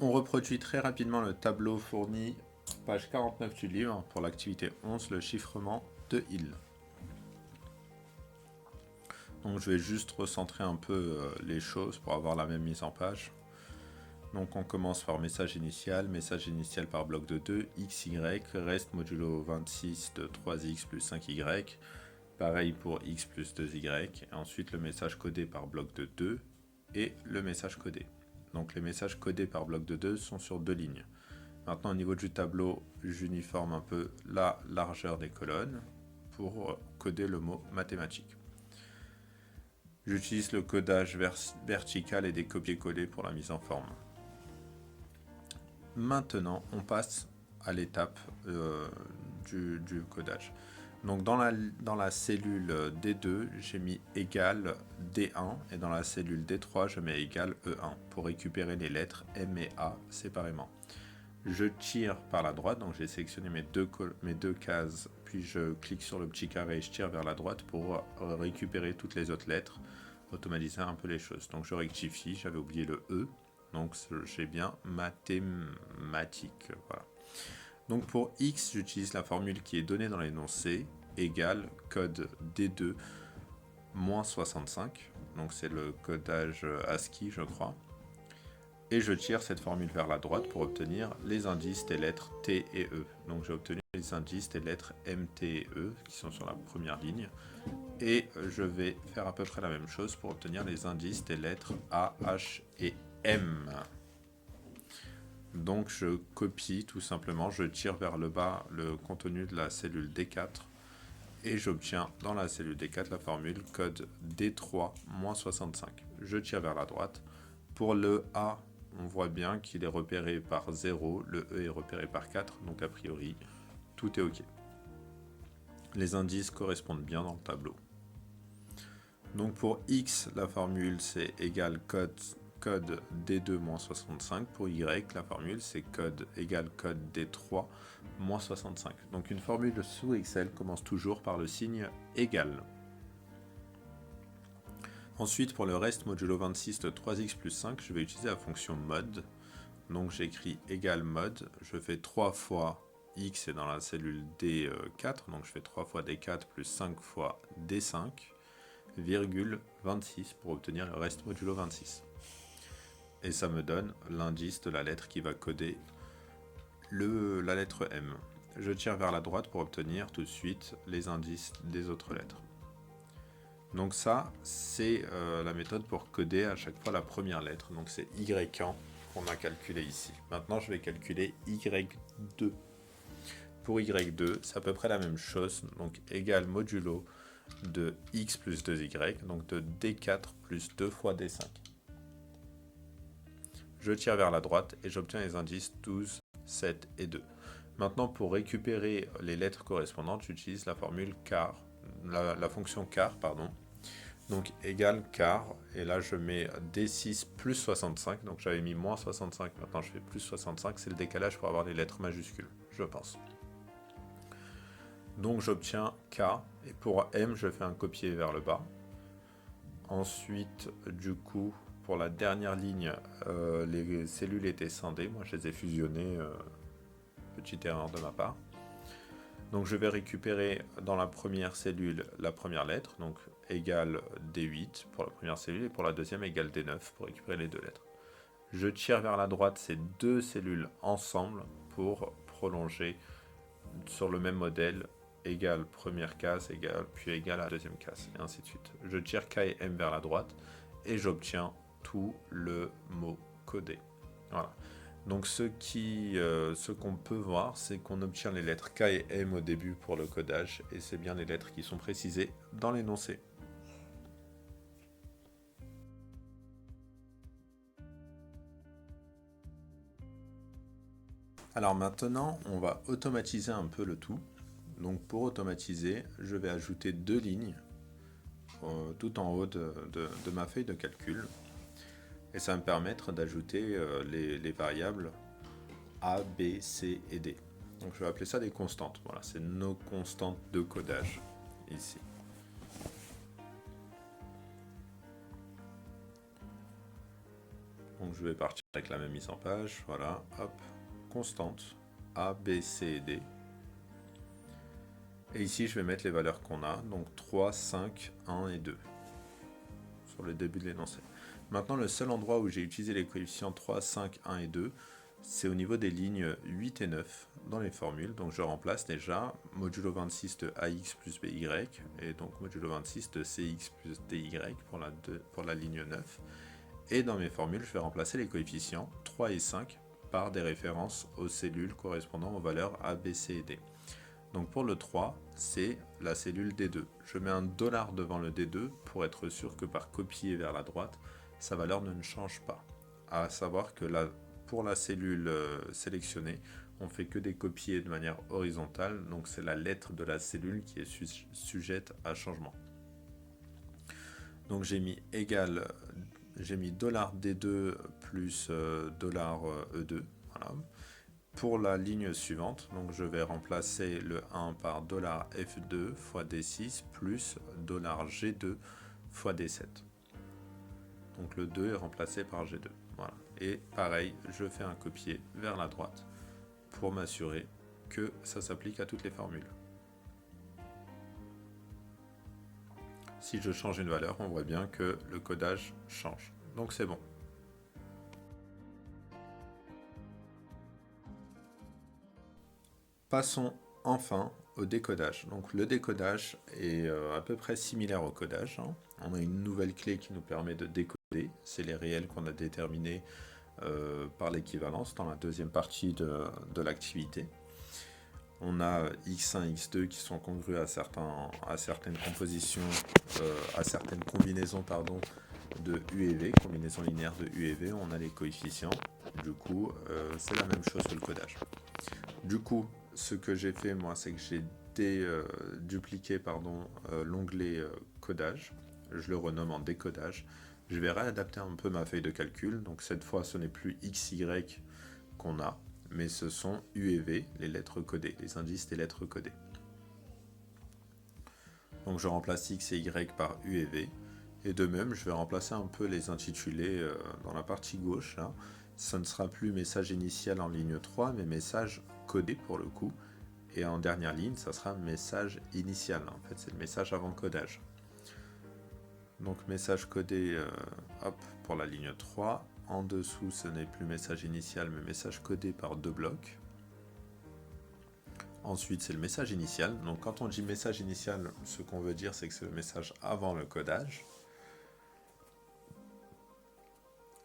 On reproduit très rapidement le tableau fourni, page 49 du livre, pour l'activité 11, le chiffrement de Hill. Donc je vais juste recentrer un peu les choses pour avoir la même mise en page. Donc on commence par message initial par bloc de 2, x, y, reste modulo 26 de 3x plus 5y, pareil pour x plus 2y, et ensuite le message codé par bloc de 2 et le message codé. Donc les messages codés par bloc de 2 sont sur deux lignes. Maintenant au niveau du tableau, j'uniforme un peu la largeur des colonnes pour coder le mot mathématique. J'utilise le codage vertical et des copier-coller pour la mise en forme. Maintenant, on passe à l'étape du codage. Donc dans la cellule D2, j'ai mis égal D1 et dans la cellule D3, je mets égal E1 pour récupérer les lettres M et A séparément. Je tire par la droite, donc j'ai sélectionné mes deux cases, puis je clique sur le petit carré et je tire vers la droite pour récupérer toutes les autres lettres, automatiser un peu les choses. Donc je rectifie, j'avais oublié le E, donc j'ai bien mathématique. Voilà. Donc pour X, j'utilise la formule qui est donnée dans l'énoncé, égale code D2 moins 65, donc c'est le codage ASCII je crois. Et je tire cette formule vers la droite pour obtenir les indices des lettres T et E. Donc j'ai obtenu les indices des lettres M, T et E qui sont sur la première ligne. Et je vais faire à peu près la même chose pour obtenir les indices des lettres A, H et M. Donc je copie tout simplement, je tire vers le bas le contenu de la cellule D4 et j'obtiens dans la cellule D4 la formule code D3-65. Je tire vers la droite. Pour le A, on voit bien qu'il est repéré par 0, le E est repéré par 4, donc a priori, tout est OK. Les indices correspondent bien dans le tableau. Donc pour X, la formule c'est égal code D2-65. Pour Y, la formule c'est code égal code D3-65. Donc une formule sous Excel commence toujours par le signe égal. Ensuite, pour le reste modulo 26 de 3x plus 5, je vais utiliser la fonction mode. Donc j'écris égal mode, je fais 3 fois x est dans la cellule D4, donc je fais 3 fois D4 plus 5 fois D5, virgule 26 pour obtenir le reste modulo 26. Et ça me donne l'indice de la lettre qui va coder la lettre M. Je tire vers la droite pour obtenir tout de suite les indices des autres lettres. Donc ça, c'est la méthode pour coder à chaque fois la première lettre. Donc c'est Y1 qu'on a calculé ici. Maintenant, je vais calculer Y2. Pour Y2, c'est à peu près la même chose. Donc égal modulo de X plus 2Y, donc de D4 plus 2 fois D5. Je tire vers la droite et j'obtiens les indices 12, 7 et 2. Maintenant, pour récupérer les lettres correspondantes, j'utilise la formule car, la fonction car, pardon. Donc égal car, et là je mets D6 plus 65, donc j'avais mis moins 65, maintenant je fais plus 65, c'est le décalage pour avoir les lettres majuscules, je pense. Donc j'obtiens K, et pour M je fais un copier vers le bas. Ensuite, du coup, pour la dernière ligne, les cellules étaient scindées, moi je les ai fusionnées, petite erreur de ma part. Donc je vais récupérer dans la première cellule la première lettre, donc égale D8 pour la première cellule, et pour la deuxième égale D9 pour récupérer les deux lettres. Je tire vers la droite ces deux cellules ensemble pour prolonger sur le même modèle, égale première case, puis égale à la deuxième case, et ainsi de suite. Je tire K et M vers la droite, et j'obtiens tout le mot codé. Voilà. Donc ce qu'on peut voir, c'est qu'on obtient les lettres K et M au début pour le codage, et c'est bien les lettres qui sont précisées dans l'énoncé. Alors maintenant, on va automatiser un peu le tout. Donc pour automatiser, je vais ajouter deux lignes tout en haut de ma feuille de calcul. Et ça va me permettre d'ajouter les variables A, B, C et D. Donc je vais appeler ça des constantes. Voilà, c'est nos constantes de codage ici. Donc je vais partir avec la même mise en page, voilà, hop, constante, A, B, C et D. Et ici je vais mettre les valeurs qu'on a, donc 3, 5, 1 et 2, sur le début de l'énoncé. Maintenant le seul endroit où j'ai utilisé les coefficients 3, 5, 1 et 2, c'est au niveau des lignes 8 et 9 dans les formules. Donc je remplace déjà modulo 26 de AX plus BY et donc modulo 26 de CX plus DY pour la ligne 9. Et dans mes formules, je vais remplacer les coefficients 3 et 5 par des références aux cellules correspondant aux valeurs A, B, C et D. Donc pour le 3, c'est la cellule D2. Je mets un dollar devant le D2 pour être sûr que par copier vers la droite, sa valeur ne change pas. À savoir que pour la cellule sélectionnée, on fait que des copier de manière horizontale, donc c'est la lettre de la cellule qui est sujette à changement. Donc j'ai mis égal, j'ai mis $D2 plus $E2. Voilà. Pour la ligne suivante, donc je vais remplacer le 1 par $F2 fois D6 plus $G2 fois D7. Donc le 2 est remplacé par G2. Voilà. Et pareil, je fais un copier vers la droite pour m'assurer que ça s'applique à toutes les formules. Si je change une valeur, on voit bien que le codage change. Donc c'est bon. Passons enfin au décodage. Donc le décodage est à peu près similaire au codage. On a une nouvelle clé qui nous permet de décoder. C'est les réels qu'on a déterminés par l'équivalence dans la deuxième partie de l'activité. On a x1, x2 qui sont congrus à certaines compositions, à certaines combinaisons de U et V, combinaison linéaire de U et V. On a les coefficients. Du coup, c'est la même chose que le codage. Du coup, ce que j'ai fait, moi, c'est que j'ai dupliqué l'onglet codage. Je le renomme en décodage. Je vais réadapter un peu ma feuille de calcul. Donc cette fois, ce n'est plus XY qu'on a, mais ce sont U et V, les lettres codées, les indices des lettres codées. Donc je remplace X et Y par U et V. Et de même, je vais remplacer un peu les intitulés dans la partie gauche. Là. Ce ne sera plus message initial en ligne 3, mais message codé pour le coup. Et en dernière ligne, ça sera message initial. En fait, c'est le message avant codage. Donc message codé pour la ligne 3. En dessous, ce n'est plus message initial, mais message codé par deux blocs. Ensuite, c'est le message initial. Donc quand on dit message initial, ce qu'on veut dire, c'est que c'est le message avant le codage.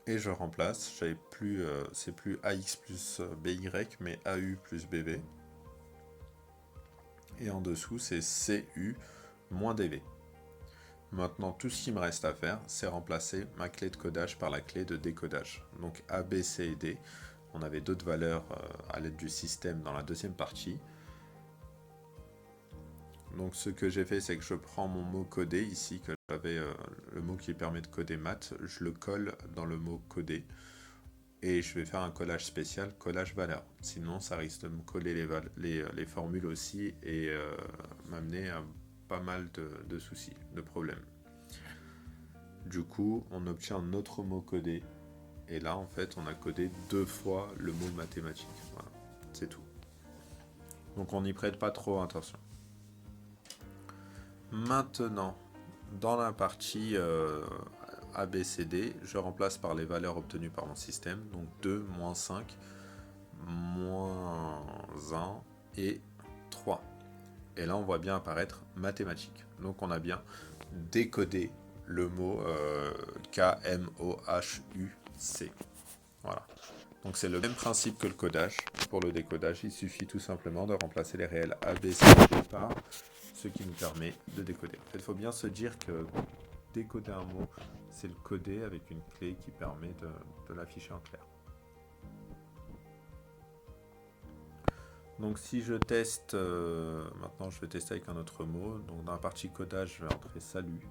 Et je remplace, c'est plus AX plus BY, mais AU plus BV. Et en dessous, c'est CU moins DV. Maintenant, tout ce qui me reste à faire, c'est remplacer ma clé de codage par la clé de décodage. Donc A, B, C et D. On avait d'autres valeurs à l'aide du système dans la deuxième partie. Donc ce que j'ai fait, c'est que je prends mon mot codé ici, que j'avais le mot qui permet de coder maths, je le colle dans le mot codé. Et je vais faire un collage spécial, collage valeur. Sinon, ça risque de me coller les formules aussi et m'amener à pas mal de soucis, de problèmes. Du coup, on obtient un autre mot codé. Et là, en fait, on a codé 2 fois le mot mathématique. Voilà, c'est tout. Donc, on n'y prête pas trop attention. Maintenant, dans la partie ABCD, je remplace par les valeurs obtenues par mon système. Donc 2, moins 5, moins 1 et 3. Et là, on voit bien apparaître mathématiques. Donc, on a bien décodé le mot KMOHUC. Voilà. Donc, c'est le même principe que le codage. Pour le décodage, il suffit tout simplement de remplacer les réels A, B, C et D par ce qui nous permet de décoder. En fait, il faut bien se dire que décoder un mot, c'est le coder avec une clé qui permet de l'afficher en clair. Donc si je teste, maintenant je vais tester avec un autre mot. Donc dans la partie codage, je vais entrer salut.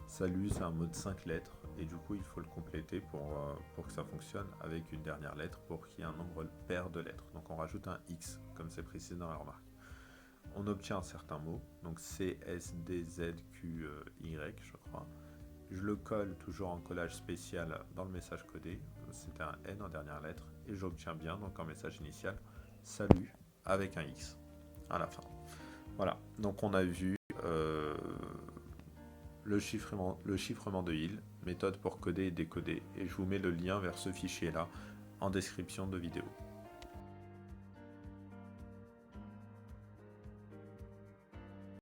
Salut, c'est un mot de 5 lettres et du coup il faut le compléter pour que ça fonctionne avec une dernière lettre pour qu'il y ait un nombre pair de lettres. Donc on rajoute un X, comme c'est précisé dans la remarque. On obtient un certain mot, donc C, S, D, Z, Q, Y, je crois. Je le colle toujours en collage spécial dans le message codé. c'était un N en dernière lettre, et j'obtiens bien, donc en message initial, salut avec un X à la fin. Voilà, donc on a vu le chiffrement de Hill, méthode pour coder et décoder, et je vous mets le lien vers ce fichier-là en description de vidéo.